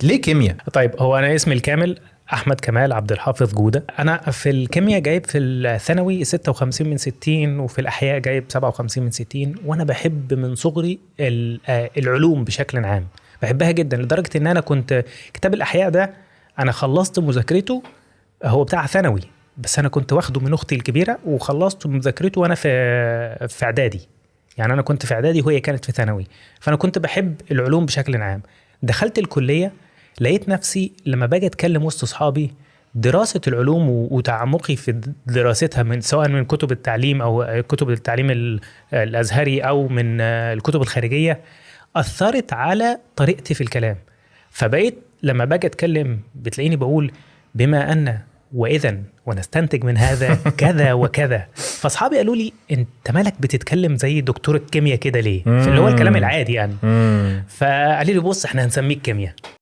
ليه كيمياء؟ طيب، هو انا اسمي الكامل احمد كمال عبد الحافظ جوده. انا في الكيمياء جايب في الثانوي 56 من 60، وفي الاحياء جايب 57 من 60. وانا بحب من صغري العلوم بشكل عام، بحبها جدا لدرجه ان انا كنت كتاب الاحياء ده انا خلصت مذاكرته، هو بتاع ثانوي بس انا كنت واخده من اختي الكبيره وخلصت مذاكرته وانا في اعدادي. يعني انا كنت في اعدادي وهي كانت في ثانوي، فانا كنت بحب العلوم بشكل عام. دخلت الكليه لقيت نفسي لما باجي اتكلم وسط اصحابي دراسه العلوم وتعمقي في دراستها، من سواء من كتب التعليم او كتب التعليم الازهري او من الكتب الخارجيه، اثرت على طريقتي في الكلام. فبقيت لما باجي اتكلم بتلاقيني بقول بما ان واذا ونستنتج من هذا كذا وكذا. فاصحابي قالوا لي انت مالك بتتكلم زي دكتور الكيمياء كده ليه؟ في اللي هو الكلام العادي يعني. فقالوا لي بص احنا هنسميك كيمياء.